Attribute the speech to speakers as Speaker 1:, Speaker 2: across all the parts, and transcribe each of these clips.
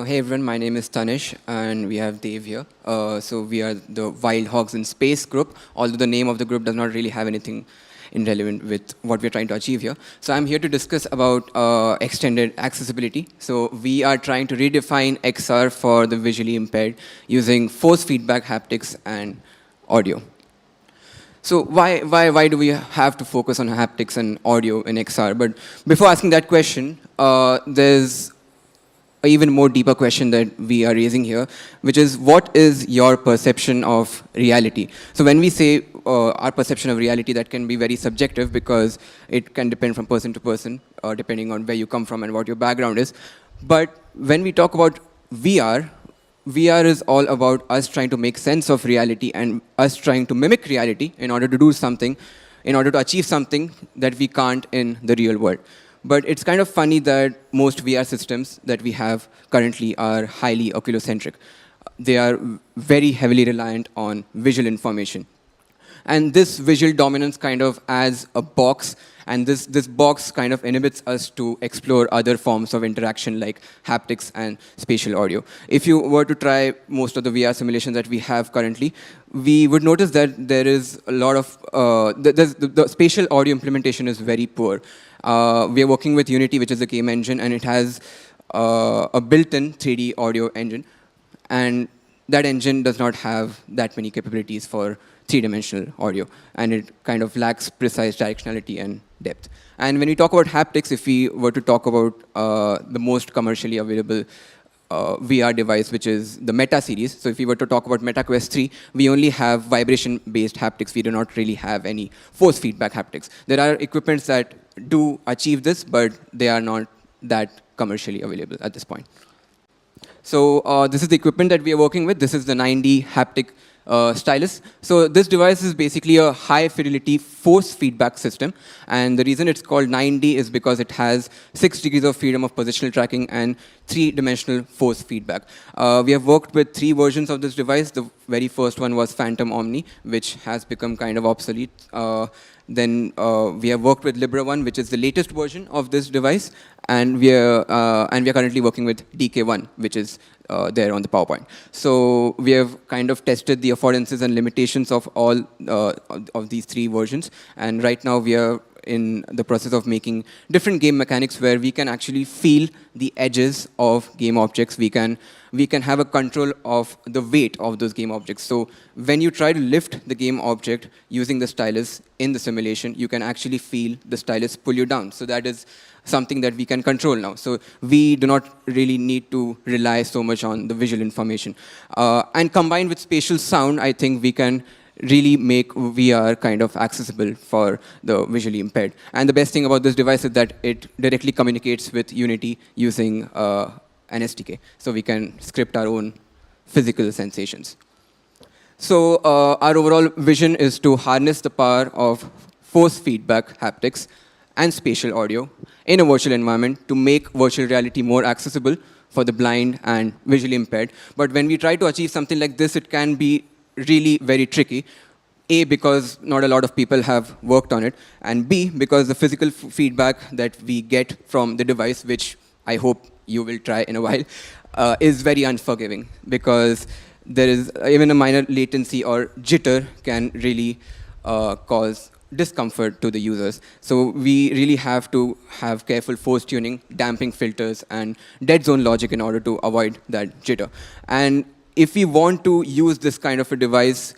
Speaker 1: Hey everyone, my name is Tanish and we have Dave here. So we are the Wild Hogs in Space group, although the name of the group does not really have anything relevant with what we're trying to achieve here. So I'm here to discuss about extended accessibility. So we are trying to redefine XR for the visually impaired using force feedback, haptics, and audio. So why do we have to focus on haptics and audio in XR? But before asking that question, there's an even more deeper question that we are raising here, which is what is your perception of reality? So when we say our perception of reality, that can be very subjective because it can depend from person to person, depending on where you come from and what your background is. But when we talk about VR, VR is all about us trying to make sense of reality and us trying to mimic reality in order to do something, in order to achieve something that we can't in the real world. But it's kind of funny that most VR systems that we have currently are highly oculocentric. They are very heavily reliant on visual information. And this visual dominance kind of adds a box, and this box kind of inhibits us to explore other forms of interaction like haptics and spatial audio. If you were to try most of the VR simulations that we have currently, we would notice that there is a lot of, the spatial audio implementation is very poor. We are working with Unity, which is a game engine, and it has a built-in 3D audio engine. And that engine does not have that many capabilities for three-dimensional audio, and it kind of lacks precise directionality and depth. And when we talk about haptics, if we were to talk about the most commercially available VR device, which is the Meta series. So if we were to talk about Meta Quest 3, we only have vibration-based haptics. We do not really have any force feedback haptics. There are equipments that do achieve this, but they are not that commercially available at this point. So this is the equipment that we are working with. This is the 9D haptic stylus. So this device is basically a high-fidelity force feedback system, and the reason it's called 9D is because it has 6 degrees of freedom of positional tracking and 3-dimensional force feedback. We have worked with 3 versions of this device. The very first one was Phantom Omni, which has become kind of obsolete. Then we have worked with Libra 1, which is the latest version of this device, and we are currently working with DK1, which is there on the PowerPoint. So we have kind of tested the affordances and limitations of all of these 3 versions, and right now we are in the process of making different game mechanics where we can actually feel the edges of game objects. We can have a control of the weight of those game objects. So when you try to lift the game object using the stylus in the simulation, you can actually feel the stylus pull you down. So that is something that we can control now. So we do not really need to rely so much on the visual information. And combined with spatial sound, I think we can really make VR kind of accessible for the visually impaired. And the best thing about this device is that it directly communicates with Unity using an SDK. So we can script our own physical sensations. So our overall vision is to harness the power of force feedback haptics and spatial audio in a virtual environment to make virtual reality more accessible for the blind and visually impaired. But when we try to achieve something like this, it can be really very tricky. A, because not a lot of people have worked on it, and B, because the physical feedback that we get from the device, which I hope you will try in a while, is very unforgiving, because there is even a minor latency or jitter can really cause discomfort to the users. So we really have to have careful force tuning, damping filters, and dead zone logic in order to avoid that jitter. And if we want to use this kind of a device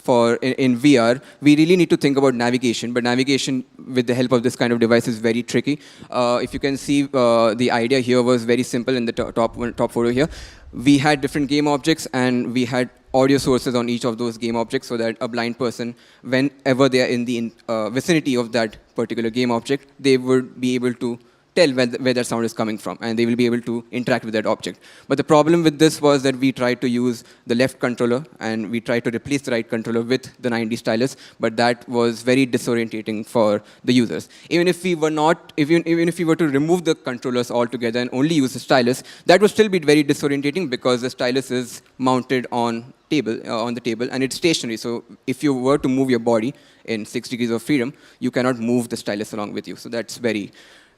Speaker 1: in VR, we really need to think about navigation. But navigation with the help of this kind of device is very tricky. If you can see, the idea here was very simple in the top photo here. We had different game objects, and we had audio sources on each of those game objects so that a blind person, whenever they are in the vicinity of that particular game object, they would be able to tell where that sound is coming from, and they will be able to interact with that object. But the problem with this was that we tried to use the left controller, and we tried to replace the right controller with the 9D stylus, but that was very disorientating for the users. Even if we were to remove the controllers altogether and only use the stylus, that would still be very disorientating because the stylus is mounted on the table, and it's stationary. So if you were to move your body in 6 degrees of freedom, you cannot move the stylus along with you. So that's very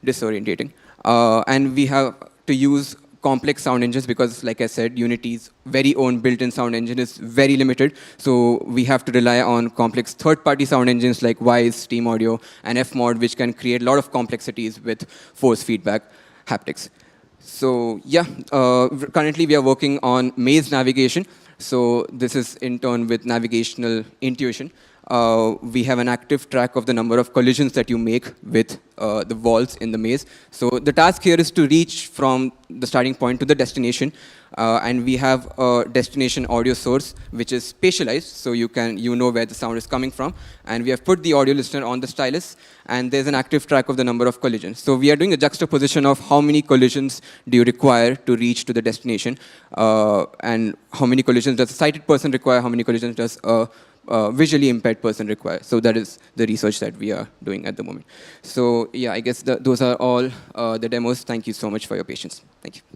Speaker 1: disorientating. And we have to use complex sound engines because, like I said, Unity's very own built-in sound engine is very limited. So we have to rely on complex third-party sound engines like Wise, Steam Audio, and Fmod, which can create a lot of complexities with force feedback haptics. So yeah, currently we are working on maze navigation. So this is in turn with navigational intuition. We have an active track of the number of collisions that you make with the walls in the maze. So the task here is to reach from the starting point to the destination. And we have a destination audio source which is spatialized, so you know where the sound is coming from. And we have put the audio listener on the stylus, and there's an active track of the number of collisions. So we are doing a juxtaposition of how many collisions do you require to reach to the destination, and how many collisions does a sighted person require, how many collisions does a visually impaired person require. So that is the research that we are doing at the moment. So yeah, I guess those are all the demos. Thank you so much for your patience. Thank you.